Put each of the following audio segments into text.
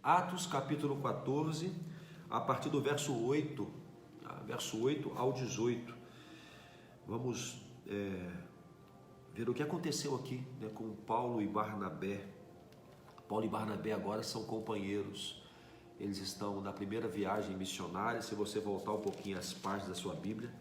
Atos capítulo 14, a partir do verso 8 ao 18. Vamos ver o que aconteceu aqui, né, com Paulo e Barnabé. Paulo e Barnabé agora são companheiros. Eles estão na primeira viagem missionária. Se você voltar um pouquinho às páginas da sua Bíblia,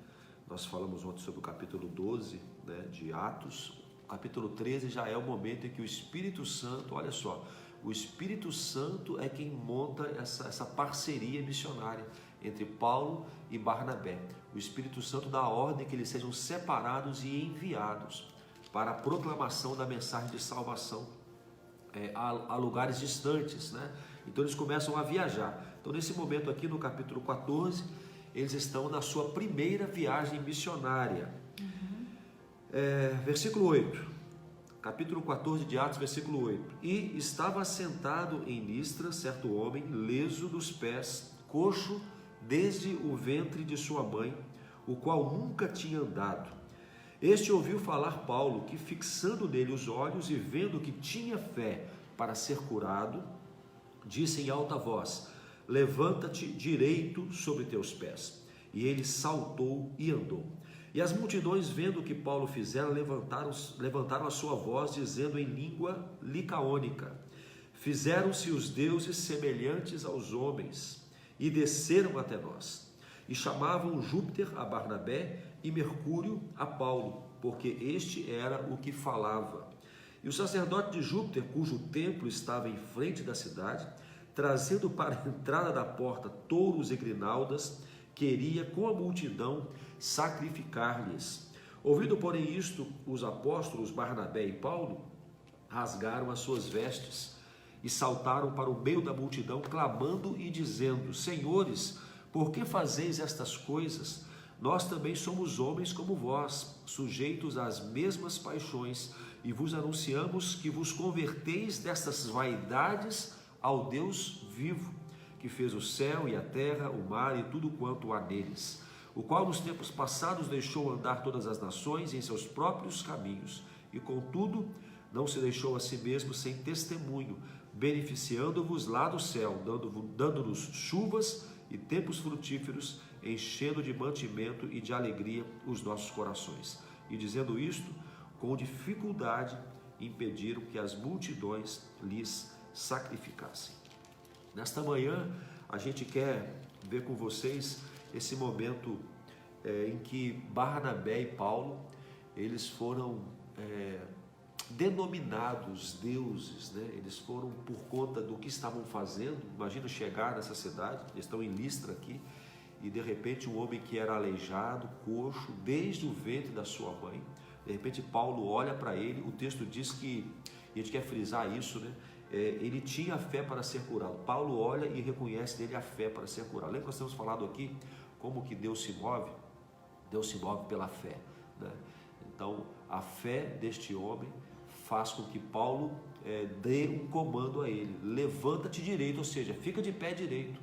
nós falamos ontem sobre o capítulo 12, né, de Atos. O capítulo 13 já é o momento em que o Espírito Santo, olha só, o Espírito Santo é quem monta essa parceria missionária entre Paulo e Barnabé. O Espírito Santo dá a ordem que eles sejam separados e enviados para a proclamação da mensagem de salvação a lugares distantes, né? Então eles começam a viajar. Então nesse momento aqui no capítulo 14, eles estão na sua primeira viagem missionária. Versículo 8. Capítulo 14 de Atos, versículo 8. E estava assentado em Listra certo homem, leso dos pés, coxo desde o ventre de sua mãe, o qual nunca tinha andado. Este ouviu falar Paulo, que fixando nele os olhos e vendo que tinha fé para ser curado, disse em alta voz: levanta-te direito sobre teus pés. E ele saltou e andou. E as multidões, vendo o que Paulo fizera, levantaram a sua voz, dizendo em língua licaônica: fizeram-se os deuses semelhantes aos homens, e desceram até nós. E chamavam Júpiter a Barnabé e Mercúrio a Paulo, porque este era o que falava. E o sacerdote de Júpiter, cujo templo estava em frente da cidade, trazendo para a entrada da porta touros e grinaldas, queria com a multidão sacrificar-lhes. Ouvindo, porém, isto, os apóstolos Barnabé e Paulo rasgaram as suas vestes e saltaram para o meio da multidão, clamando e dizendo: Senhores, por que fazeis estas coisas? Nós também somos homens como vós, sujeitos às mesmas paixões, e vos anunciamos que vos converteis destas vaidades ao Deus vivo, que fez o céu e a terra, o mar e tudo quanto há neles, o qual nos tempos passados deixou andar todas as nações em seus próprios caminhos, e contudo não se deixou a si mesmo sem testemunho, beneficiando-vos lá do céu, dando-nos chuvas e tempos frutíferos, enchendo de mantimento e de alegria os nossos corações. E dizendo isto, com dificuldade impediram que as multidões lhes sacrificassem. Nesta manhã, a gente quer ver com vocês esse momento em que Barnabé e Paulo, eles foram denominados deuses, né? Eles foram por conta do que estavam fazendo. Imagina chegar nessa cidade, eles estão em Listra aqui, e de repente um homem que era aleijado, coxo, desde o ventre da sua mãe, de repente Paulo olha para ele, o texto diz que, e a gente quer frisar isso, né? Ele tinha fé para ser curado. Paulo olha e reconhece nele a fé para ser curado. Lembra que nós temos falado aqui como que Deus se move? Deus se move pela fé, né? Então a fé deste homem faz com que Paulo dê um comando a ele: levanta-te direito, ou seja, fica de pé direito.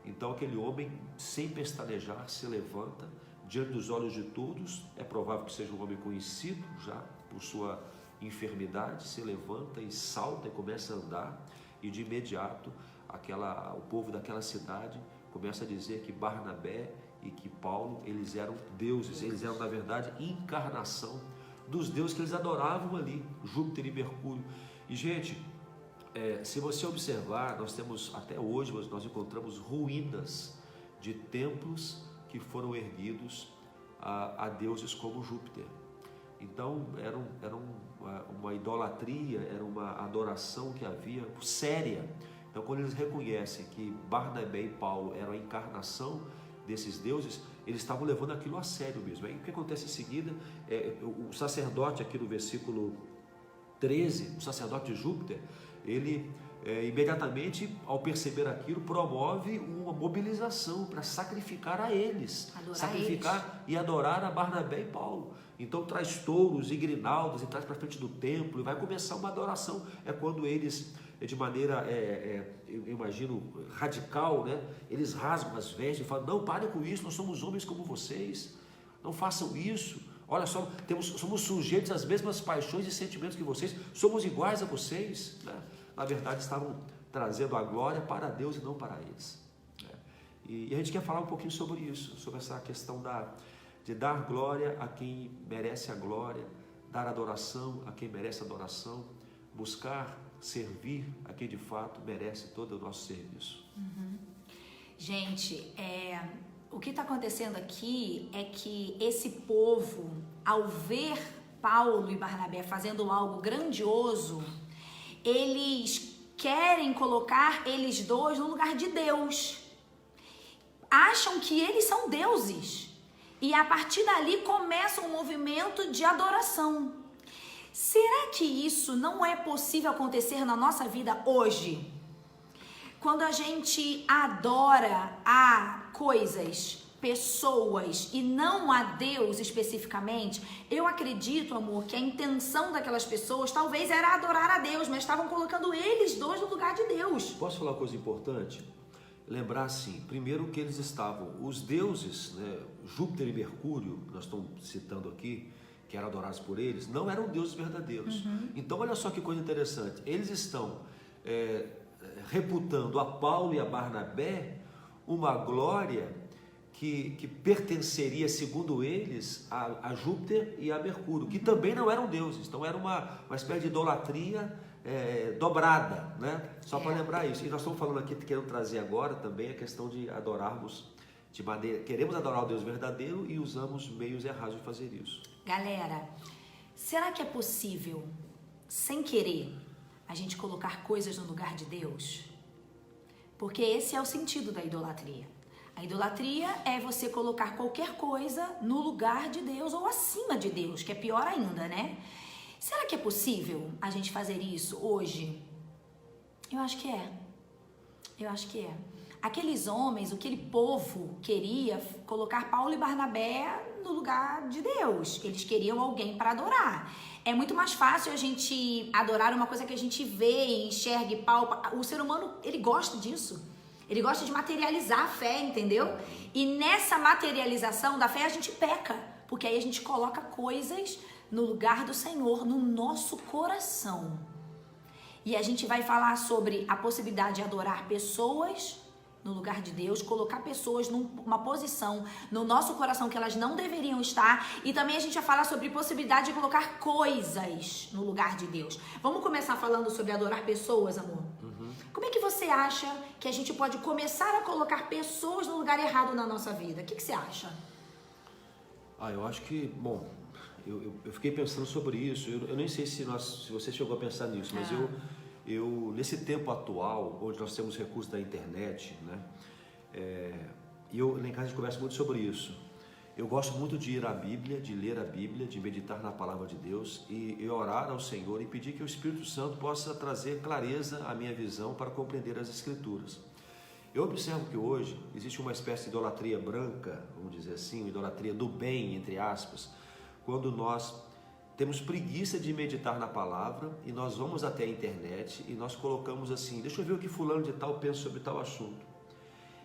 Então aquele homem, sem pestanejar, se levanta diante dos olhos de todos. É provável que seja um homem conhecido já por sua enfermidade. Se levanta e salta e começa a andar, e de imediato o povo daquela cidade começa a dizer que Barnabé e que Paulo, eles eram deuses, eles eram na verdade encarnação dos deuses que eles adoravam ali, Júpiter e Mercúrio. E gente, se você observar, nós temos até hoje, nós encontramos ruínas de templos que foram erguidos a deuses como Júpiter. Então era uma idolatria, era uma adoração que havia séria. Então quando eles reconhecem que Barnabé e Paulo eram a encarnação desses deuses, eles estavam levando aquilo a sério mesmo. Aí o que acontece em seguida, o sacerdote aqui no versículo 13, o sacerdote de Júpiter, ele imediatamente, ao perceber aquilo, promove uma mobilização para sacrificar a eles, e adorar a Barnabé e Paulo. Então traz touros e grinaldas e traz para frente do templo, e vai começar uma adoração. É quando eles, de maneira, eu imagino, radical, né? Eles rasgam as vestes e falam: não, parem com isso, nós somos homens como vocês, não façam isso. Olha só, somos sujeitos às mesmas paixões e sentimentos que vocês, somos iguais a vocês, né? Na verdade, estavam trazendo a glória para Deus e não para eles. E a gente quer falar um pouquinho sobre isso, sobre essa questão de dar glória a quem merece a glória, dar adoração a quem merece adoração, buscar servir a quem de fato merece todo o nosso serviço. Gente, o que está acontecendo aqui é que esse povo, ao ver Paulo e Barnabé fazendo algo grandioso, eles querem colocar eles dois no lugar de Deus. Acham que eles são deuses. E a partir dali começa um movimento de adoração. Será que isso não é possível acontecer na nossa vida hoje? Quando a gente adora a coisas, pessoas e não a Deus especificamente, eu acredito, amor, que a intenção daquelas pessoas talvez era adorar a Deus, mas estavam colocando eles dois no lugar de Deus. Posso falar uma coisa importante? Lembrar assim, primeiro que eles estavam, os deuses, né, Júpiter e Mercúrio, nós estamos citando aqui, que eram adorados por eles, não eram deuses verdadeiros. Então olha só que coisa interessante, eles estão reputando a Paulo e a Barnabé uma glória que pertenceria, segundo eles, a Júpiter e a Mercúrio, que também não eram deuses. Então era uma espécie de idolatria dobrada, né? Só para lembrar isso. E nós estamos falando aqui, querendo trazer agora também a questão de adorarmos de maneira, queremos adorar o Deus verdadeiro e usamos meios errados de fazer isso. Galera, será que é possível, sem querer, a gente colocar coisas no lugar de Deus? Porque esse é o sentido da idolatria. A idolatria é você colocar qualquer coisa no lugar de Deus ou acima de Deus, que é pior ainda, né? Será que é possível a gente fazer isso hoje? Eu acho que é. Eu acho que é. Aqueles homens, aquele povo queria colocar Paulo e Barnabé no lugar de Deus. Eles queriam alguém para adorar. É muito mais fácil a gente adorar uma coisa que a gente vê, enxerga e palpa. O ser humano, ele gosta disso. Ele gosta de materializar a fé, entendeu? E nessa materialização da fé a gente peca. Porque aí a gente coloca coisas no lugar do Senhor, no nosso coração. E a gente vai falar sobre a possibilidade de adorar pessoas no lugar de Deus, colocar pessoas numa posição no nosso coração que elas não deveriam estar, e também a gente vai falar sobre a possibilidade de colocar coisas no lugar de Deus. Vamos começar falando sobre adorar pessoas, amor? Como é que você acha que a gente pode começar a colocar pessoas no lugar errado na nossa vida? O que você acha? Eu acho que, bom, eu fiquei pensando sobre isso. Eu nem sei se você chegou a pensar nisso, mas eu nesse tempo atual, onde nós temos recursos da internet, né? E lá em casa a gente conversa muito sobre isso. Eu gosto muito de ir à Bíblia, de ler a Bíblia, de meditar na Palavra de Deus e orar ao Senhor e pedir que o Espírito Santo possa trazer clareza à minha visão para compreender as Escrituras. Eu observo que hoje existe uma espécie de idolatria branca, vamos dizer assim, uma idolatria do bem, entre aspas, quando nós temos preguiça de meditar na palavra e nós vamos até a internet e nós colocamos assim, deixa eu ver o que fulano de tal pensa sobre tal assunto.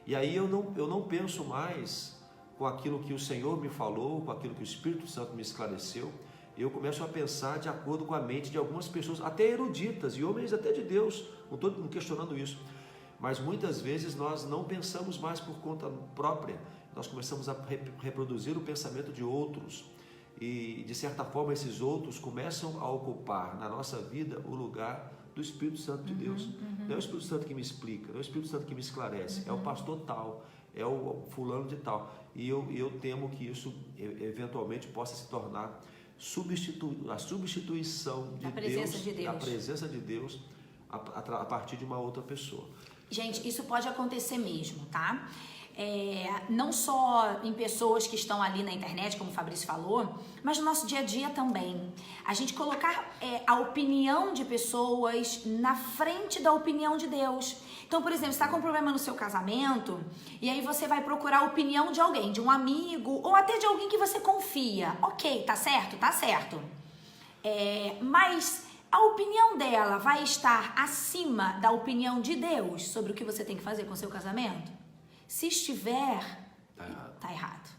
E aí eu não penso mais com aquilo que o Senhor me falou, com aquilo que o Espírito Santo me esclareceu. Eu começo a pensar de acordo com a mente de algumas pessoas, até eruditas e homens até de Deus, não estou questionando isso. Mas muitas vezes nós não pensamos mais por conta própria, nós começamos a reproduzir o pensamento de outros. E de certa forma esses outros começam a ocupar na nossa vida o lugar do Espírito Santo de Deus. Não é o Espírito Santo que me explica, não é o Espírito Santo que me esclarece, é o pastor tal, é o fulano de tal. E eu temo que isso eventualmente possa se tornar a substituição de Deus, da presença de Deus a partir de uma outra pessoa. Gente, isso pode acontecer mesmo, tá? Não só em pessoas que estão ali na internet, como o Fabrício falou, mas no nosso dia a dia também. A gente colocar a opinião de pessoas na frente da opinião de Deus. Então, por exemplo, você está com um problema no seu casamento e aí você vai procurar a opinião de alguém, de um amigo ou até de alguém que você confia. Ok, tá certo? Tá certo. Mas a opinião dela vai estar acima da opinião de Deus sobre o que você tem que fazer com o seu casamento? Se estiver, tá errado.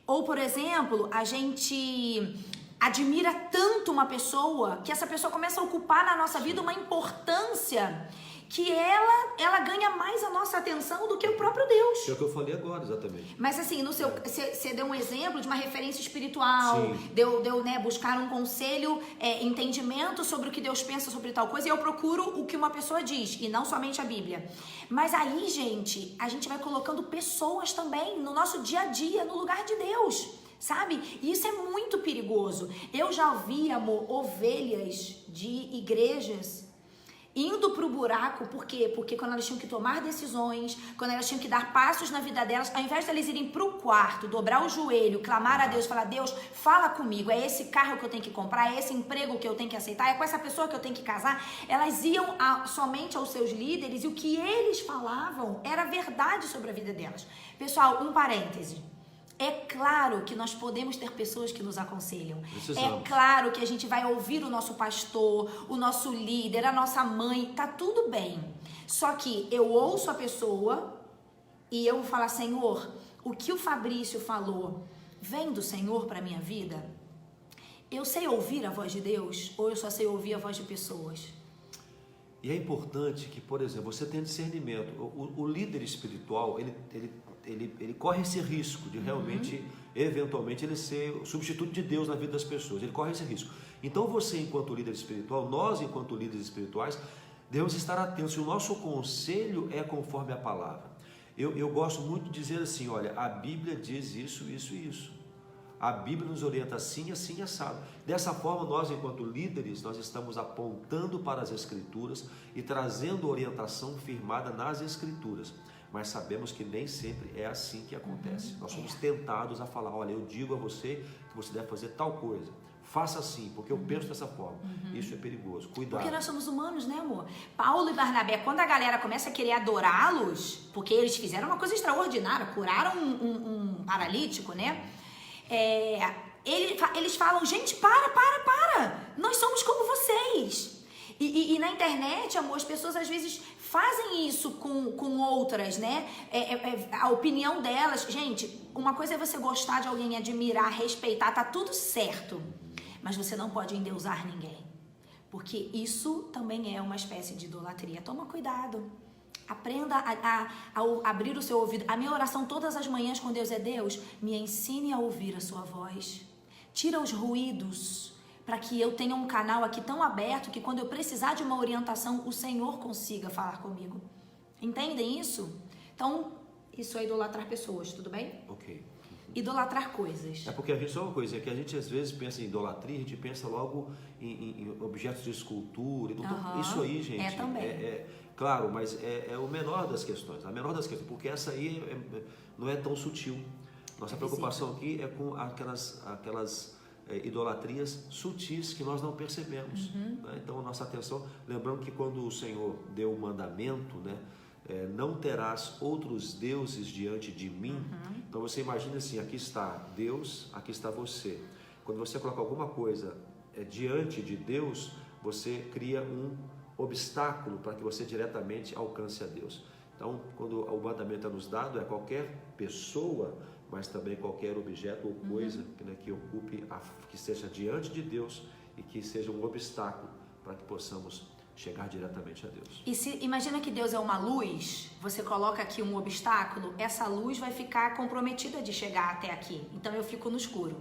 Ou, por exemplo, a gente admira tanto uma pessoa que essa pessoa começa a ocupar na nossa vida uma importância que ela ganha mais a nossa atenção do que o próprio Deus. É o que eu falei agora, exatamente. Mas assim, no seu, você deu um exemplo de uma referência espiritual, Sim. deu né, buscar um conselho, entendimento sobre o que Deus pensa sobre tal coisa, e eu procuro o que uma pessoa diz, e não somente a Bíblia. Mas aí, gente, a gente vai colocando pessoas também no nosso dia a dia, no lugar de Deus, sabe? E isso é muito perigoso. Eu já vi, amor, ovelhas de igrejas indo pro buraco, por quê? Porque quando elas tinham que tomar decisões, quando elas tinham que dar passos na vida delas, ao invés de elas irem pro quarto, dobrar o joelho, clamar a Deus, falar, Deus, fala comigo, é esse carro que eu tenho que comprar, é esse emprego que eu tenho que aceitar, é com essa pessoa que eu tenho que casar, elas iam somente aos seus líderes e o que eles falavam era verdade sobre a vida delas. Pessoal, um parêntese. É claro que nós podemos ter pessoas que nos aconselham. Precisamos. É claro que a gente vai ouvir o nosso pastor, o nosso líder, a nossa mãe, tá tudo bem. Só que eu ouço a pessoa e eu vou falar, Senhor, o que o Fabrício falou vem do Senhor para minha vida? Eu sei ouvir a voz de Deus ou eu só sei ouvir a voz de pessoas? E é importante que, por exemplo, você tenha discernimento. O líder espiritual, ele corre esse risco de realmente, eventualmente, ele ser o substituto de Deus na vida das pessoas. Ele corre esse risco. Então você, enquanto líder espiritual, nós, enquanto líderes espirituais, devemos estar atentos. Se o nosso conselho é conforme a palavra. Eu gosto muito de dizer assim, olha, a Bíblia diz isso, isso e isso. A Bíblia nos orienta assim, assim, assado. Dessa forma, nós, enquanto líderes, nós estamos apontando para as Escrituras e trazendo orientação firmada nas Escrituras. Mas sabemos que nem sempre é assim que acontece. Nós somos tentados a falar, olha, eu digo a você que você deve fazer tal coisa. Faça assim, porque eu penso dessa forma. Isso é perigoso. Cuidado. Porque nós somos humanos, né, amor? Paulo e Barnabé, quando a galera começa a querer adorá-los, porque eles fizeram uma coisa extraordinária, curaram um paralítico, né? Eles falam, gente, para, nós somos como vocês. E na internet, amor, as pessoas às vezes fazem isso com outras, né? A opinião delas. Gente, uma coisa é você gostar de alguém, admirar, respeitar, tá tudo certo. Mas você não pode endeusar ninguém. Porque isso também é uma espécie de idolatria. Toma cuidado. Aprenda a abrir o seu ouvido. A minha oração todas as manhãs com Deus é, Deus, me ensine a ouvir a sua voz. Tira os ruídos, para que eu tenha um canal aqui tão aberto que quando eu precisar de uma orientação, o Senhor consiga falar comigo. Entendem isso? Então, isso é idolatrar pessoas, tudo bem? Ok. Idolatrar coisas. É porque a gente, só uma coisa, é que a gente às vezes pensa em idolatria, a gente pensa logo em objetos de escultura. Então, isso aí, gente, também. Claro, mas é o menor das questões, a menor das questões, porque essa aí não é tão sutil. Nossa preocupação aqui é com aquelas idolatrias sutis que nós não percebemos. Né? Então, a nossa atenção, lembrando que quando o Senhor deu o mandamento, né, não terás outros deuses diante de mim. Então, você imagina assim, aqui está Deus, aqui está você. Quando você coloca alguma coisa diante de Deus, você cria um obstáculo para que você diretamente alcance a Deus. Então, quando o mandamento é nos dado, é qualquer pessoa, mas também qualquer objeto ou coisa que ocupe, que esteja diante de Deus e que seja um obstáculo para que possamos chegar diretamente a Deus. E se imagina que Deus é uma luz, você coloca aqui um obstáculo, essa luz vai ficar comprometida de chegar até aqui. Então eu fico no escuro.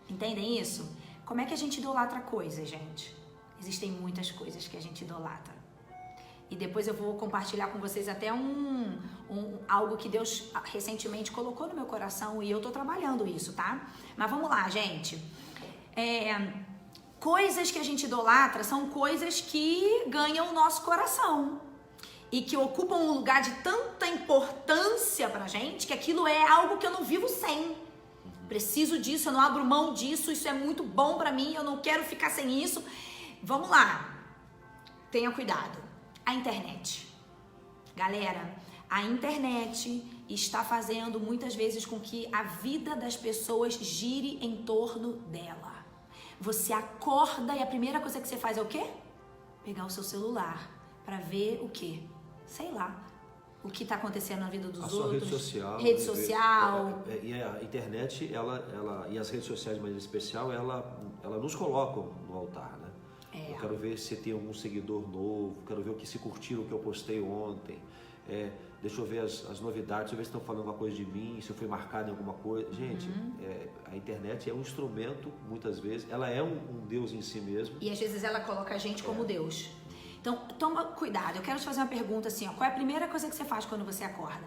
Entendem isso? Como é que a gente idolatra coisas, gente? Existem muitas coisas que a gente idolatra. E depois eu vou compartilhar com vocês até algo que Deus recentemente colocou no meu coração e eu tô trabalhando isso, tá? Mas vamos lá, gente. Coisas que a gente idolatra são coisas que ganham o nosso coração e que ocupam um lugar de tanta importância pra gente que aquilo é algo que eu não vivo sem. Preciso disso, eu não abro mão disso, isso é muito bom pra mim, eu não quero ficar sem isso. Vamos lá, tenha cuidado. A internet. Galera, a internet está fazendo muitas vezes com que a vida das pessoas gire em torno dela. Você acorda e a primeira coisa que você faz é o quê? Pegar o seu celular para ver o quê? Sei lá. O que está acontecendo na vida dos outros. A sua rede social. Rede social. E a internet, e as redes sociais de maneira especial, ela nos colocam no altar, né? Eu quero ver se tem algum seguidor novo, quero ver o que se curtiram o que eu postei ontem. Deixa eu ver as novidades, deixa eu ver se estão falando alguma coisa de mim, se eu fui marcado em alguma coisa. Gente, a internet é um instrumento, muitas vezes, ela é um Deus em si mesmo. E às vezes ela coloca a gente como Deus. Então, toma cuidado. Eu quero te fazer uma pergunta assim, ó. Qual é a primeira coisa que você faz quando você acorda?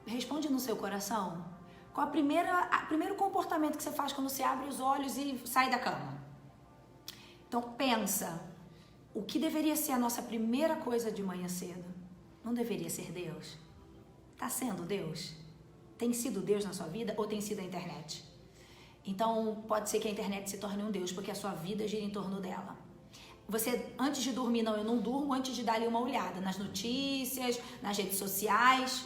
Responde no seu coração. Qual o primeiro comportamento que você faz quando você abre os olhos e sai da cama? Então, pensa. O que deveria ser a nossa primeira coisa de manhã cedo? Não deveria ser Deus? Está sendo Deus? Tem sido Deus na sua vida ou tem sido a internet? Então, pode ser que a internet se torne um Deus, porque a sua vida gira em torno dela. Você, antes de dormir, eu não durmo, antes de dar ali uma olhada nas notícias, nas redes sociais.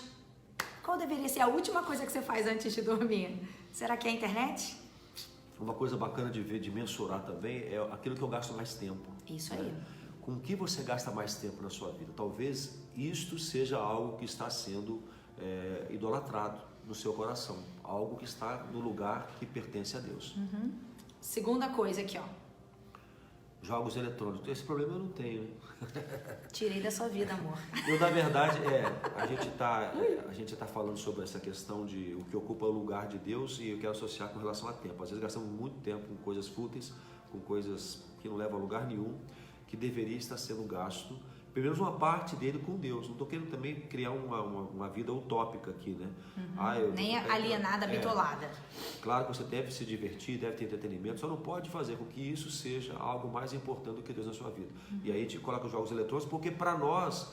Qual deveria ser a última coisa que você faz antes de dormir? Será que é a internet? Uma coisa bacana de ver, de mensurar também, é aquilo que eu gasto mais tempo. Isso aí. Com o que você gasta mais tempo na sua vida? Talvez isto seja algo que está sendo idolatrado no seu coração. Algo que está no lugar que pertence a Deus. Segunda coisa aqui, ó. Jogos eletrônicos. Esse problema eu não tenho, hein? Tirei da sua vida, amor. Eu, na verdade, a gente tá falando sobre essa questão de o que ocupa o lugar de Deus e eu quero associar com relação a tempo. Às vezes gastamos muito tempo com coisas fúteis, com coisas que não levam a lugar nenhum, que deveria estar sendo gasto, pelo menos uma parte dele com Deus. Não estou querendo também criar uma vida utópica aqui, né? Nem alienada, bitolada. Claro que você deve se divertir, deve ter entretenimento, só não pode fazer com que isso seja algo mais importante do que Deus na sua vida. E aí a gente coloca os jogos eletrônicos, porque para nós,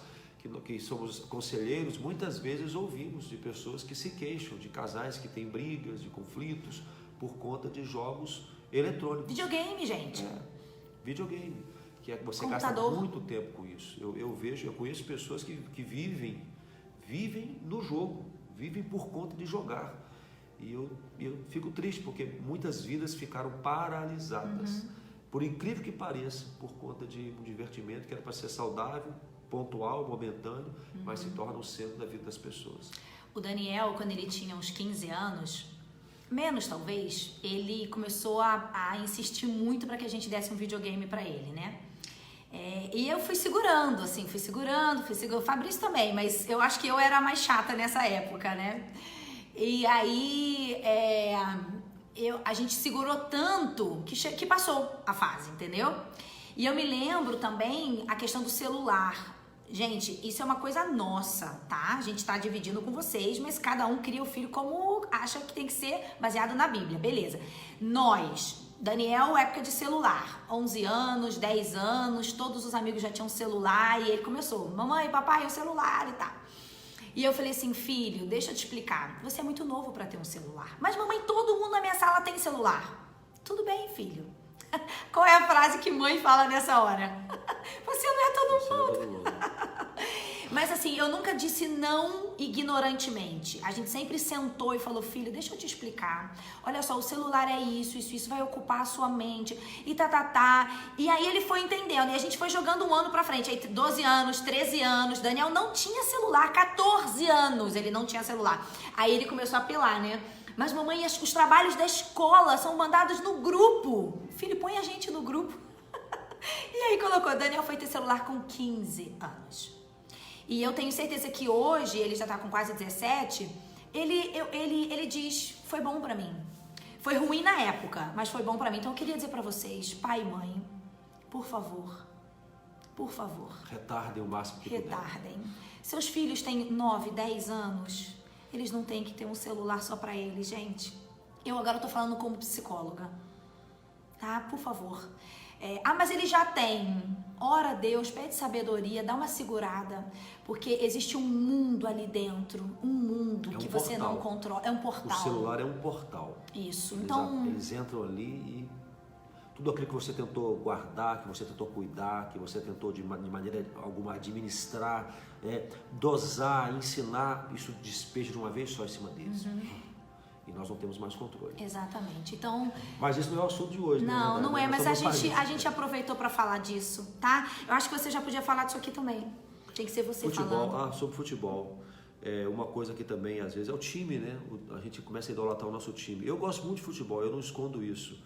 que somos conselheiros, muitas vezes ouvimos de pessoas que se queixam, de casais que têm brigas, de conflitos, por conta de jogos eletrônicos. Videogame, gente. Videogame. Que você Computador. gasta muito tempo com isso. Eu conheço pessoas que vivem no jogo, vivem por conta de jogar. E eu fico triste, porque muitas vidas ficaram paralisadas. Por incrível que pareça, por conta de um divertimento que era para ser saudável, pontual, momentâneo, mas se torna o centro da vida das pessoas. O Daniel, quando ele tinha uns 15 anos, menos talvez, ele começou a insistir muito para que a gente desse um videogame para ele, né? E eu fui segurando. O Fabrício também, mas eu acho que eu era a mais chata nessa época, né? E aí a gente segurou tanto que passou a fase, entendeu? E eu me lembro também a questão do celular. Gente, isso é uma coisa nossa, tá? A gente tá dividindo com vocês, mas cada um cria o filho como acha que tem que ser baseado na Bíblia, beleza. Daniel, época de celular, 11 anos, 10 anos, todos os amigos já tinham celular e ele começou, mamãe, papai, o celular e tal. E eu falei assim, filho, deixa eu te explicar, você é muito novo para ter um celular. Mas mamãe, todo mundo na minha sala tem celular. Tudo bem, filho. Qual é a frase que mãe fala nessa hora? Você não é todo mundo. Mas assim, eu nunca disse não ignorantemente. A gente sempre sentou e falou, filho, deixa eu te explicar. Olha só, o celular é isso vai ocupar a sua mente. E E aí ele foi entendendo. E a gente foi jogando um ano pra frente. Aí 12 anos, 13 anos. Daniel não tinha celular. 14 anos ele não tinha celular. Aí ele começou a apelar, né? Mas mamãe, os trabalhos da escola são mandados no grupo. Filho, põe a gente no grupo. E aí colocou, Daniel foi ter celular com 15 anos. E eu tenho certeza que hoje, ele já tá com quase 17, ele diz, foi bom pra mim. Foi ruim na época, mas foi bom pra mim. Então eu queria dizer pra vocês, pai e mãe, por favor, retardem o máximo que puder. Seus filhos têm 9, 10 anos, eles não têm que ter um celular só pra eles, gente. Eu agora tô falando como psicóloga, tá? Por favor. Mas ele já tem. Ora a Deus, pede sabedoria, dá uma segurada, porque existe um mundo ali dentro, um mundo que você não controla. É um portal. O celular é um portal. Isso. Eles entram ali e tudo aquilo que você tentou guardar, que você tentou cuidar, que você tentou de maneira alguma administrar, dosar, ensinar, isso despeja de uma vez só em cima deles. E nós não temos mais controle. Exatamente. Então, mas isso não é o assunto de hoje. Não, não é, mas a gente aproveitou para falar disso, tá? Eu acho que você já podia falar disso aqui também. Tem que ser você falando. Sobre futebol. Uma coisa que também, às vezes, é o time, né? A gente começa a idolatrar o nosso time. Eu gosto muito de futebol, eu não escondo isso.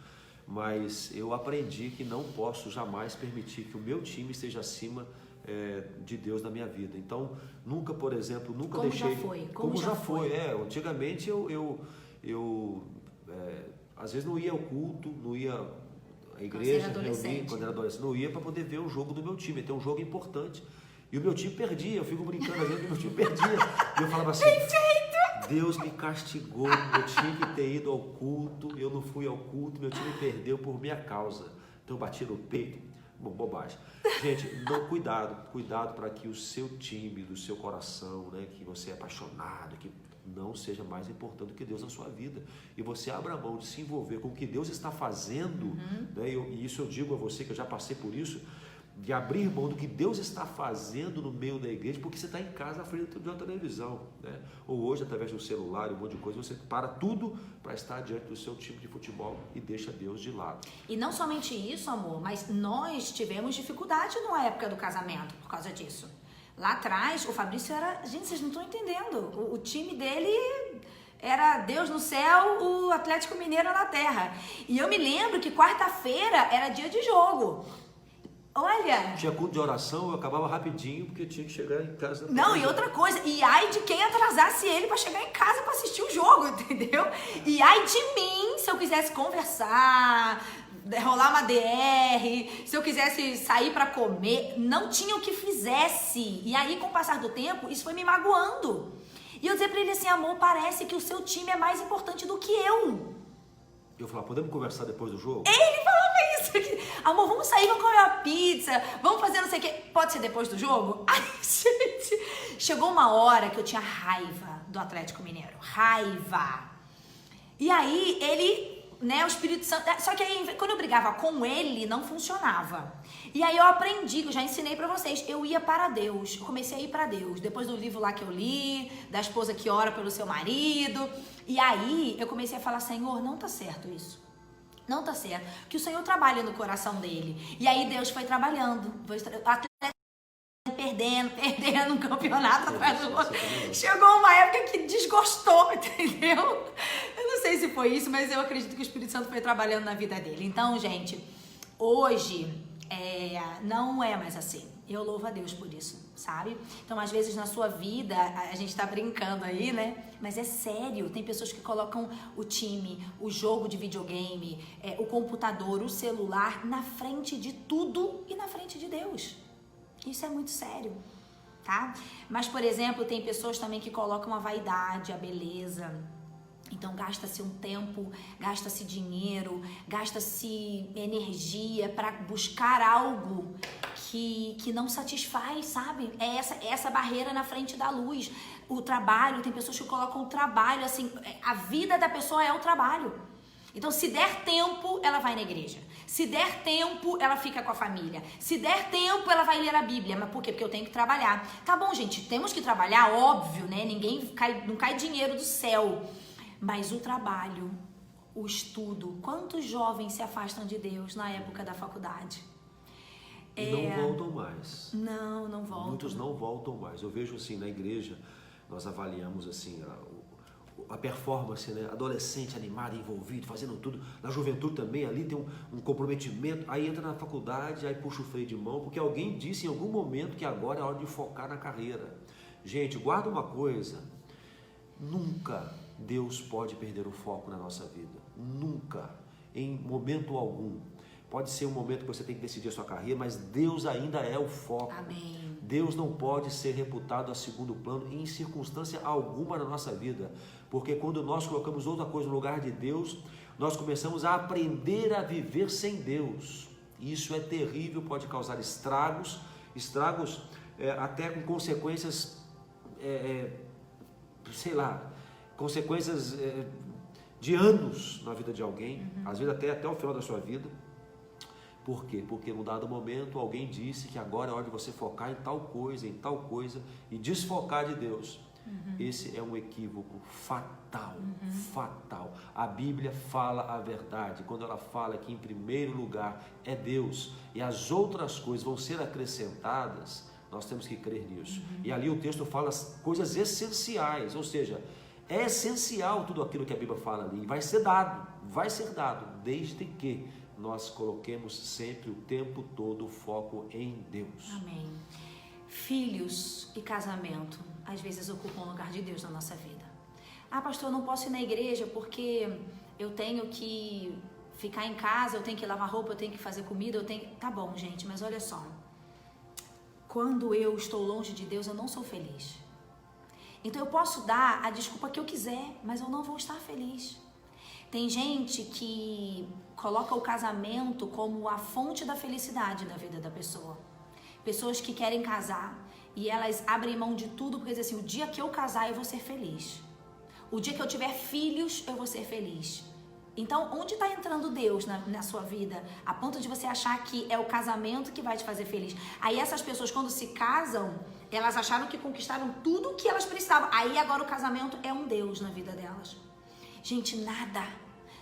mas eu aprendi que não posso jamais permitir que o meu time esteja acima de Deus na minha vida. Então, nunca, por exemplo, nunca como deixei... Já foi. Como já foi. Antigamente eu às vezes não ia ao culto, não ia à igreja, reunir, quando era adolescente, não ia para poder ver o jogo do meu time, ter um jogo importante. E o meu time perdia, eu fico brincando às vezes que o meu time perdia. E eu falava assim, Deus me castigou, eu tinha que ter ido ao culto, eu não fui ao culto, meu time perdeu por minha causa. Então eu bati no peito. Bom, bobagem. Gente, cuidado para que o seu time, do seu coração, né, que você é apaixonado, que não seja mais importante do que Deus na sua vida. E você abra a mão de se envolver com o que Deus está fazendo, né, e isso eu digo a você que eu já passei por isso, de abrir mão do que Deus está fazendo no meio da igreja, porque você está em casa à frente de uma televisão, né? Ou hoje, através do celular, um monte de coisa, você para tudo para estar diante do seu time de futebol e deixa Deus de lado. E não somente isso, amor, mas nós tivemos dificuldade numa época do casamento por causa disso. Lá atrás, o Fabrício era... Gente, vocês não estão entendendo. O time dele... Era Deus no céu, o Atlético Mineiro na terra. E eu me lembro que quarta-feira era dia de jogo. Olha... Tinha culto de oração, eu acabava rapidinho, porque tinha que chegar em casa. Não, e outra coisa, e ai de quem atrasasse ele pra chegar em casa pra assistir o jogo, entendeu? E ai de mim, se eu quisesse conversar, rolar uma DR, se eu quisesse sair pra comer, não tinha o que fizesse. E aí, com o passar do tempo, isso foi me magoando. E eu dizia pra ele assim, amor, parece que o seu time é mais importante do que eu. Eu falava, podemos conversar depois do jogo? Ele falava isso. Amor, vamos sair, vamos comer uma pizza, vamos fazer não sei o quê. Pode ser depois do jogo? Ai, gente, chegou uma hora que eu tinha raiva do Atlético Mineiro. Raiva. E aí, ele, né, o Espírito Santo... Só que aí, quando eu brigava com ele, não funcionava. E aí eu aprendi, que eu já ensinei pra vocês, eu ia para Deus. Eu comecei a ir para Deus. Depois do livro lá que eu li, da esposa que ora pelo seu marido... E aí, eu comecei a falar, Senhor, não tá certo isso. Não tá certo. Que o Senhor trabalha no coração dele. E aí, Deus foi trabalhando. O Atlético perdendo um campeonato atrás do outro. Chegou uma época que desgostou, entendeu? Eu não sei se foi isso, mas eu acredito que o Espírito Santo foi trabalhando na vida dele. Então, gente, hoje, não é mais assim. Eu louvo a Deus por isso, sabe? Então, às vezes, na sua vida, a gente tá brincando aí, né? Mas é sério, tem pessoas que colocam o time, o jogo de videogame, o computador, o celular na frente de tudo e na frente de Deus. Isso é muito sério, tá? Mas, por exemplo, tem pessoas também que colocam a vaidade, a beleza. Então, gasta-se um tempo, gasta-se dinheiro, gasta-se energia para buscar algo que não satisfaz, sabe? É essa barreira na frente da luz. O trabalho, tem pessoas que colocam o trabalho, assim, a vida da pessoa é o trabalho. Então, se der tempo, ela vai na igreja. Se der tempo, ela fica com a família. Se der tempo, ela vai ler a Bíblia. Mas por quê? Porque eu tenho que trabalhar. Tá bom, gente, temos que trabalhar, óbvio, né? Não cai dinheiro do céu. Mas o trabalho, o estudo, quantos jovens se afastam de Deus na época da faculdade? E não voltam mais. Não voltam. Muitos não voltam mais. Eu vejo assim, na igreja, nós avaliamos assim, a performance, né? Adolescente animado, envolvido, fazendo tudo. Na juventude também, ali tem um comprometimento. Aí entra na faculdade, aí puxa o freio de mão, porque alguém disse em algum momento que agora é hora de focar na carreira. Gente, guarda uma coisa. Nunca Deus pode perder o foco na nossa vida. Nunca. Em momento algum. Pode ser um momento que você tem que decidir a sua carreira, mas Deus ainda é o foco. Amém. Deus não pode ser reputado a segundo plano em circunstância alguma na nossa vida. Porque quando nós colocamos outra coisa no lugar de Deus, nós começamos a aprender a viver sem Deus. E isso é terrível, pode causar estragos até com consequências, consequências de anos na vida de alguém, às vezes até o final da sua vida. Por quê? Porque num dado momento alguém disse que agora é hora de você focar em tal coisa e desfocar de Deus. Esse é um equívoco fatal, fatal. A Bíblia fala a verdade, quando ela fala que em primeiro lugar é Deus e as outras coisas vão ser acrescentadas, nós temos que crer nisso. E ali o texto fala as coisas essenciais, ou seja, É essencial tudo aquilo que a Bíblia fala ali. Vai ser dado, desde que nós coloquemos sempre o tempo todo o foco em Deus. Amém. Filhos e casamento, às vezes ocupam o lugar de Deus na nossa vida. Ah, pastor, eu não posso ir na igreja porque eu tenho que ficar em casa, eu tenho que lavar roupa, eu tenho que fazer comida, eu tenho... Tá bom, gente, mas olha só. Quando eu estou longe de Deus, eu não sou feliz. Então eu posso dar a desculpa que eu quiser, mas eu não vou estar feliz. Tem gente que coloca o casamento como a fonte da felicidade da vida da pessoa. Pessoas que querem casar e elas abrem mão de tudo porque dizem assim, o dia que eu casar eu vou ser feliz. O dia que eu tiver filhos eu vou ser feliz. Então, onde está entrando Deus na sua vida? A ponto de você achar que é o casamento que vai te fazer feliz. Aí essas pessoas, quando se casam, elas acharam que conquistaram tudo o que elas precisavam. Aí agora o casamento é um Deus na vida delas. Gente,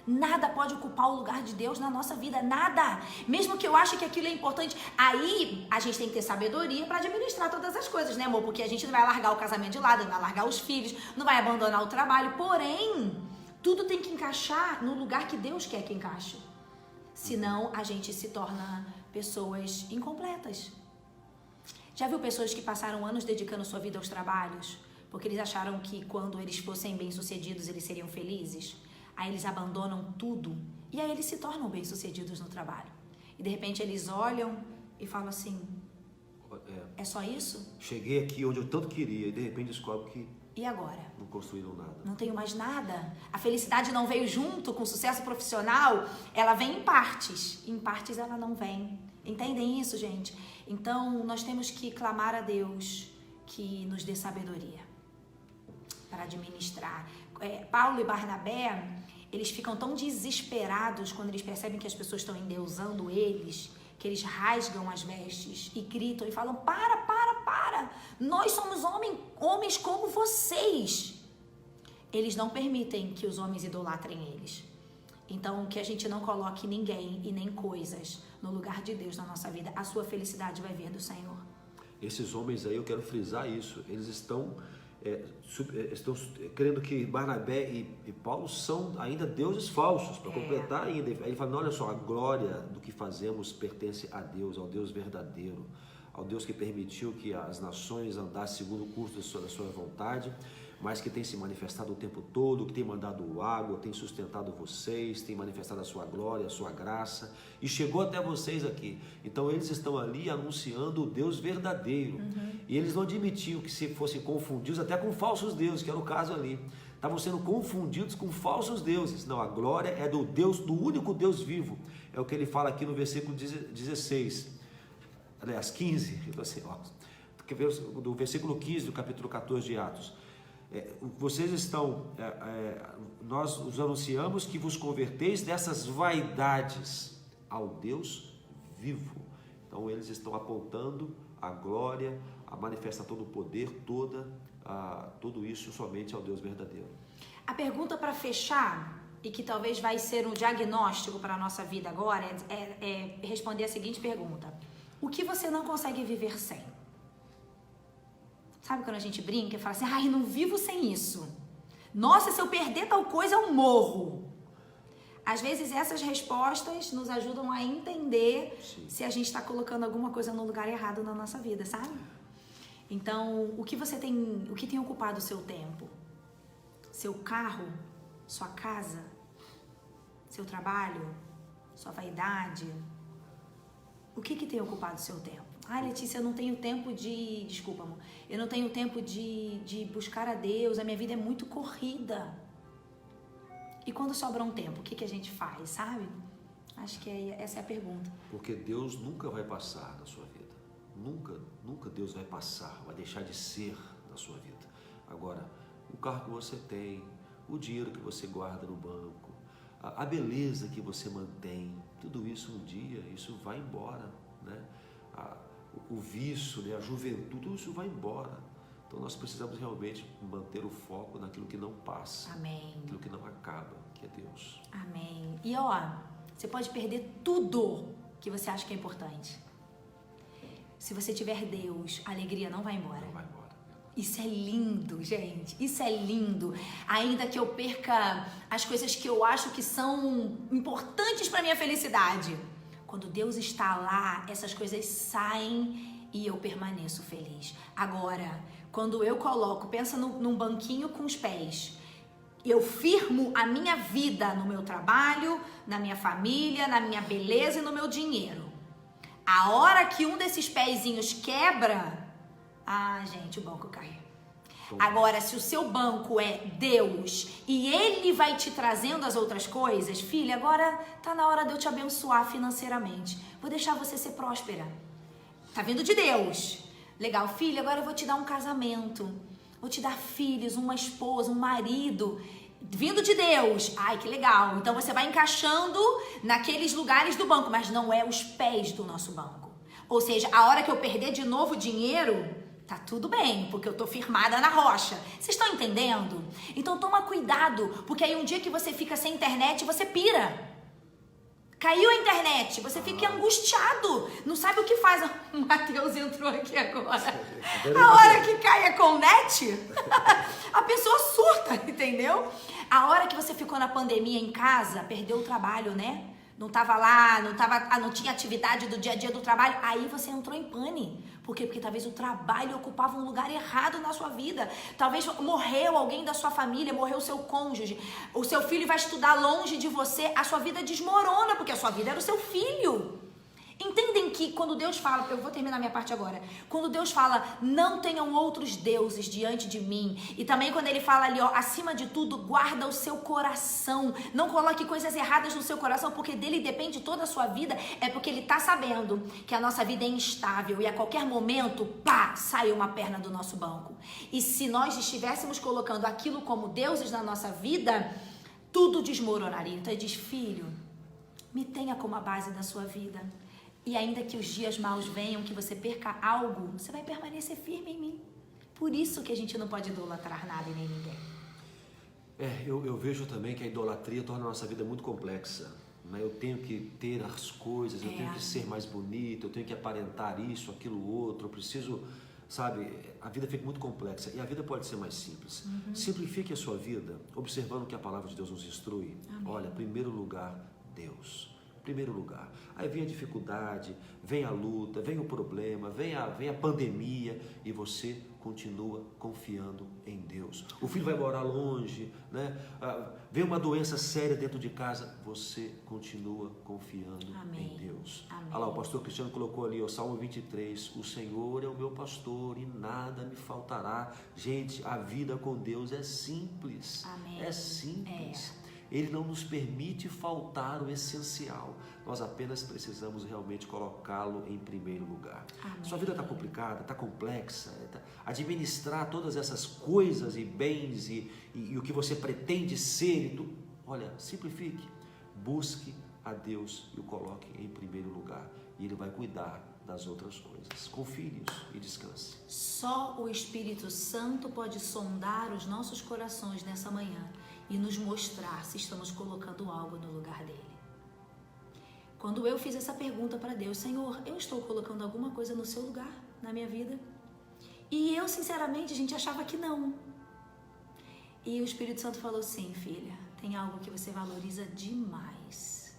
nada pode ocupar o lugar de Deus na nossa vida, nada. Mesmo que eu ache que aquilo é importante, aí a gente tem que ter sabedoria para administrar todas as coisas, né, amor? Porque a gente não vai largar o casamento de lado, não vai largar os filhos, não vai abandonar o trabalho, porém... Tudo tem que encaixar no lugar que Deus quer que encaixe. Senão, a gente se torna pessoas incompletas. Já viu pessoas que passaram anos dedicando sua vida aos trabalhos? Porque eles acharam que quando eles fossem bem-sucedidos, eles seriam felizes? Aí eles abandonam tudo e aí eles se tornam bem-sucedidos no trabalho. E de repente eles olham e falam assim, é só isso? Cheguei aqui onde eu tanto queria e de repente descobre que e agora? Não construíram nada. Não tenho mais nada. A felicidade não veio junto com o sucesso profissional. Ela vem em partes. Em partes ela não vem. Entendem isso, gente? Então, nós temos que clamar a Deus que nos dê sabedoria para administrar. Paulo e Barnabé, eles ficam tão desesperados quando eles percebem que as pessoas estão endeusando eles, que eles rasgam as vestes e gritam e falam, para, nós somos homens como vocês. Eles não permitem que os homens idolatrem eles. Então, que a gente não coloque ninguém e nem coisas no lugar de Deus na nossa vida. A sua felicidade vai vir do Senhor. Esses homens aí, eu quero frisar isso, eles estão crendo que Barnabé e Paulo são ainda deuses falsos, para completar ainda. Ele fala, olha só, a glória do que fazemos pertence a Deus, ao Deus verdadeiro, ao Deus que permitiu que as nações andassem segundo o curso da sua vontade, mas que tem se manifestado o tempo todo, que tem mandado água, tem sustentado vocês, tem manifestado a sua glória, a sua graça, e chegou até vocês aqui. Então eles estão ali anunciando o Deus verdadeiro, e eles não admitiam que se fossem confundidos até com falsos deuses, que era o caso ali. Estavam sendo confundidos com falsos deuses. Não, a glória é do Deus, do único Deus vivo. É o que ele fala aqui no versículo 16, aliás, 15, do versículo 15 do capítulo 14 de Atos. Vocês estão, nós os anunciamos que vos converteis dessas vaidades ao Deus vivo. Então eles estão apontando a glória, a manifestar todo o poder, tudo isso somente ao Deus verdadeiro. A pergunta para fechar, e que talvez vai ser um diagnóstico para a nossa vida agora, é responder a seguinte pergunta: o que você não consegue viver sem? Sabe quando a gente brinca e fala assim, ai, não vivo sem isso. Nossa, se eu perder tal coisa, eu morro. Às vezes essas respostas nos ajudam a entender se a gente está colocando alguma coisa no lugar errado na nossa vida, sabe? Então, o que tem ocupado o seu tempo? Seu carro? Sua casa? Seu trabalho? Sua vaidade? O que tem ocupado o seu tempo? Ah, Letícia, eu não tenho tempo desculpa, amor. Eu não tenho tempo de buscar a Deus, a minha vida é muito corrida. E quando sobra um tempo, o que a gente faz, sabe? Acho que essa é a pergunta. Porque Deus nunca vai passar na sua vida. Nunca Deus vai passar, vai deixar de ser na sua vida. Agora, o carro que você tem, o dinheiro que você guarda no banco, a beleza que você mantém, tudo isso um dia, isso vai embora, né? O vício, né? A juventude, tudo isso vai embora. Então nós precisamos realmente manter o foco naquilo que não passa. Amém. Naquilo que não acaba, que é Deus. Amém. E você pode perder tudo que você acha que é importante. Se você tiver Deus, a alegria não vai embora. Não vai embora. Isso é lindo, gente. Isso é lindo. Ainda que eu perca as coisas que eu acho que são importantes para minha felicidade, quando Deus está lá, essas coisas saem e eu permaneço feliz. Agora, quando eu coloco, pensa num banquinho com os pés, eu firmo a minha vida no meu trabalho, na minha família, na minha beleza e no meu dinheiro. A hora que um desses pezinhos quebra, gente, o banco cai. Agora, se o seu banco é Deus e Ele vai te trazendo as outras coisas, filha, agora tá na hora de eu te abençoar financeiramente. Vou deixar você ser próspera. Tá vindo de Deus. Legal, filha, agora eu vou te dar um casamento. Vou te dar filhos, uma esposa, um marido. Vindo de Deus. Ai, que legal. Então você vai encaixando naqueles lugares do banco, mas não é os pés do nosso banco. Ou seja, a hora que eu perder de novo o dinheiro, tá tudo bem, porque eu tô firmada na rocha. Vocês estão entendendo? Então toma cuidado, porque aí um dia que você fica sem internet, você pira. Caiu a internet, você fica angustiado, não sabe o que faz. O Matheus entrou aqui agora. A hora que cai a Connet, a pessoa surta, entendeu? A hora que você ficou na pandemia em casa, perdeu o trabalho, né? Não tava lá, não tinha atividade do dia a dia do trabalho, aí você entrou em pane. Por quê? Porque talvez o trabalho ocupava um lugar errado na sua vida. Talvez morreu alguém da sua família, morreu o seu cônjuge. O seu filho vai estudar longe de você, a sua vida desmorona, porque a sua vida era o seu filho. Entendem que quando Deus fala, eu vou terminar minha parte agora, quando Deus fala, não tenham outros deuses diante de mim, e também quando ele fala ali, acima de tudo, guarda o seu coração, não coloque coisas erradas no seu coração, porque dele depende toda a sua vida, é porque ele tá sabendo que a nossa vida é instável, e a qualquer momento, sai uma perna do nosso banco. E se nós estivéssemos colocando aquilo como deuses na nossa vida, tudo desmoronaria. Então ele diz, filho, me tenha como a base da sua vida. E ainda que os dias maus venham, que você perca algo, você vai permanecer firme em mim. Por isso que a gente não pode idolatrar nada e nem ninguém. Eu vejo também que a idolatria torna a nossa vida muito complexa. Né? Eu tenho que ter as coisas, eu tenho que ser mais bonito, eu tenho que aparentar isso, aquilo, outro. Eu preciso, sabe, a vida fica muito complexa. E a vida pode ser mais simples. Simplifique a sua vida, observando o que a palavra de Deus nos instrui. Amém. Olha, primeiro lugar, Deus. Primeiro lugar. Aí vem a dificuldade, vem a luta, vem o problema, vem a pandemia e você continua confiando em Deus. O filho vai morar longe, né? Vem uma doença séria dentro de casa, você continua confiando em Deus. Amém. Olha lá, o pastor Cristiano colocou ali, o Salmo 23, o Senhor é o meu pastor e nada me faltará. Gente, a vida com Deus é simples. Amém. É simples. Ele não nos permite faltar o essencial. Nós apenas precisamos realmente colocá-lo em primeiro lugar. Amém. Sua vida está complicada, está complexa. Administrar todas essas coisas e bens e o que você pretende ser. Olha, simplifique. Busque a Deus e o coloque em primeiro lugar. E Ele vai cuidar das outras coisas. Confie nisso e descanse. Só o Espírito Santo pode sondar os nossos corações nessa manhã e nos mostrar se estamos colocando algo no lugar dele. Quando eu fiz essa pergunta para Deus, Senhor, eu estou colocando alguma coisa no seu lugar, na minha vida? E eu, sinceramente, a gente achava que não. E o Espírito Santo falou, sim, filha, tem algo que você valoriza demais.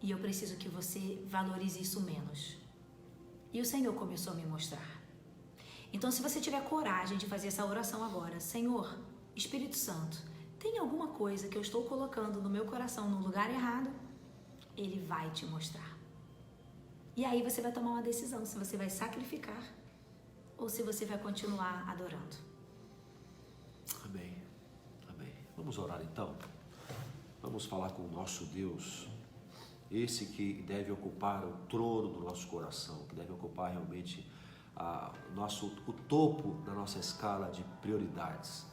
E eu preciso que você valorize isso menos. E o Senhor começou a me mostrar. Então, se você tiver coragem de fazer essa oração agora, Senhor, Espírito Santo, tem alguma coisa que eu estou colocando no meu coração no lugar errado? Ele vai te mostrar. E aí você vai tomar uma decisão, se você vai sacrificar ou se você vai continuar adorando. Amém. Amém. Vamos orar então? Vamos falar com o nosso Deus, esse que deve ocupar o trono do nosso coração, que deve ocupar realmente o topo da nossa escala de prioridades.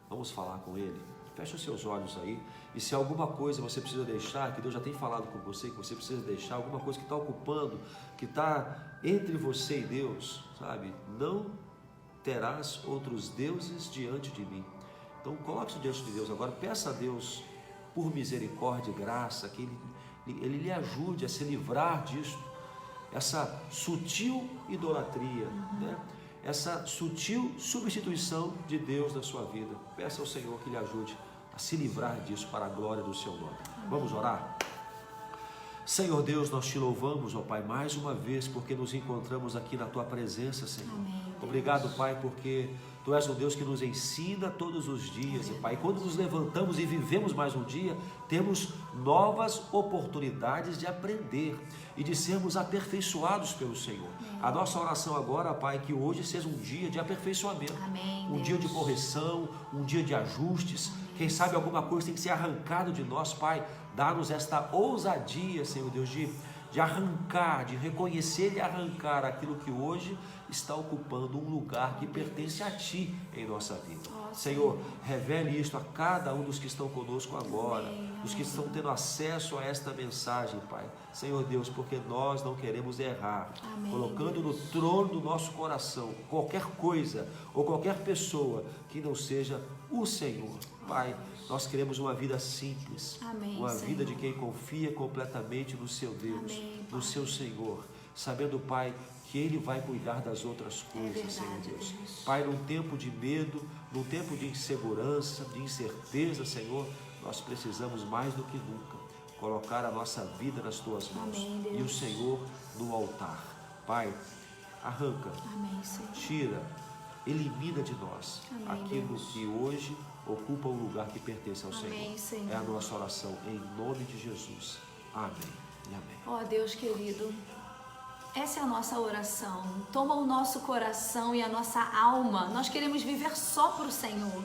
Vamos falar com Ele. Feche os seus olhos aí, e se alguma coisa você precisa deixar, que Deus já tem falado com você, que você precisa deixar, alguma coisa que está ocupando, que está entre você e Deus, sabe? Não terás outros deuses diante de mim. Então coloque-se diante de Deus agora, peça a Deus por misericórdia e graça, que Ele lhe ajude a se livrar disso, essa sutil idolatria, né? essa sutil substituição de Deus na sua vida. Peça ao Senhor que lhe ajude a se livrar disso para a glória do seu nome. Vamos orar? Senhor Deus, nós te louvamos, ó Pai, mais uma vez, porque nos encontramos aqui na Tua presença, Senhor. Amém, obrigado, Pai, porque Tu és um Deus que nos ensina todos os dias, e Pai, quando nos levantamos e vivemos mais um dia, temos novas oportunidades de aprender e de sermos aperfeiçoados pelo Senhor. A nossa oração agora, Pai, é que hoje seja um dia de aperfeiçoamento, um dia de correção, um dia de ajustes. Quem sabe alguma coisa tem que ser arrancado de nós, Pai. Dá-nos esta ousadia, Senhor Deus, de arrancar, de reconhecer e arrancar aquilo que hoje está ocupando um lugar que pertence a Ti em nossa vida. Senhor, revele isto a cada um dos que estão conosco agora, dos que estão tendo acesso a esta mensagem, Pai. Senhor Deus, porque nós não queremos errar, colocando no trono do nosso coração qualquer coisa ou qualquer pessoa que não seja o Senhor. Pai, nós queremos uma vida simples, uma vida de quem confia completamente no seu Deus, no seu Senhor, sabendo, Pai, que Ele vai cuidar das outras coisas, Senhor Deus. Pai, num tempo de medo, num tempo de insegurança, de incerteza, Senhor, nós precisamos mais do que nunca colocar a nossa vida nas Tuas mãos e o Senhor no altar. Pai, arranca, tira, elimina de nós aquilo que hoje ocupa o lugar que pertence ao Senhor. É a nossa oração em nome de Jesus. Amém e amém. Ó Deus querido, essa é a nossa oração. Toma o nosso coração e a nossa alma. Nós queremos viver só para o Senhor.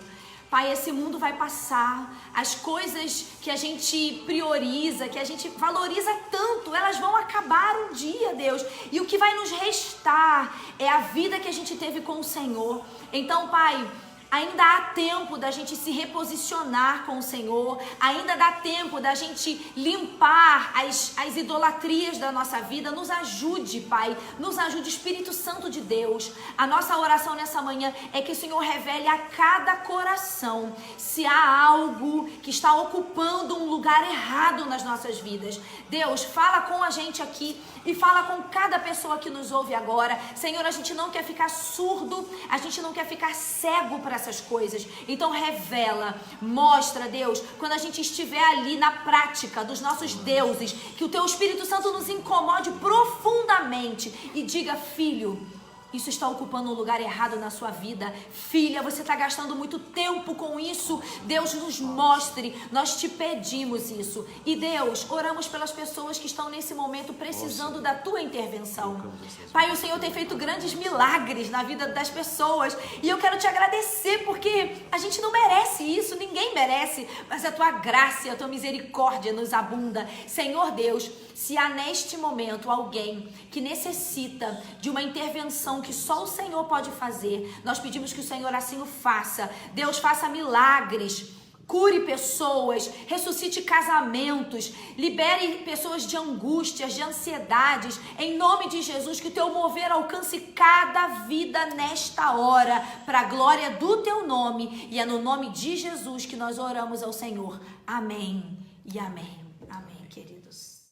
Pai, esse mundo vai passar. As coisas que a gente prioriza, que a gente valoriza tanto, elas vão acabar um dia, Deus. E o que vai nos restar é a vida que a gente teve com o Senhor. Então, Pai, ainda há tempo da gente se reposicionar com o Senhor, ainda dá tempo da gente limpar as idolatrias da nossa vida. Nos ajude, Pai, nos ajude, Espírito Santo de Deus. A nossa oração nessa manhã é que o Senhor revele a cada coração se há algo que está ocupando um lugar errado nas nossas vidas. Deus, fala com a gente aqui e fala com cada pessoa que nos ouve agora. Senhor, a gente não quer ficar surdo, a gente não quer ficar cego para essas coisas. Então revela, mostra, Deus, quando a gente estiver ali na prática dos nossos deuses, que o Teu Espírito Santo nos incomode profundamente e diga: filho, isso está ocupando um lugar errado na sua vida. Filha, você está gastando muito tempo com isso. Deus, nos mostre. Nós te pedimos isso. E Deus, oramos pelas pessoas que estão nesse momento precisando da Tua intervenção. Pai, o Senhor tem feito grandes milagres na vida das pessoas. E eu quero Te agradecer, porque a gente não merece isso. Ninguém merece. Mas a Tua graça e a Tua misericórdia nos abunda. Senhor Deus, se há neste momento alguém que necessita de uma intervenção que só o Senhor pode fazer, nós pedimos que o Senhor assim o faça. Deus, faça milagres, cure pessoas, ressuscite casamentos, libere pessoas de angústias, de ansiedades, em nome de Jesus. Que o Teu mover alcance cada vida nesta hora, para a glória do Teu nome, e é no nome de Jesus que nós oramos ao Senhor. Amém e amém. Amém, queridos.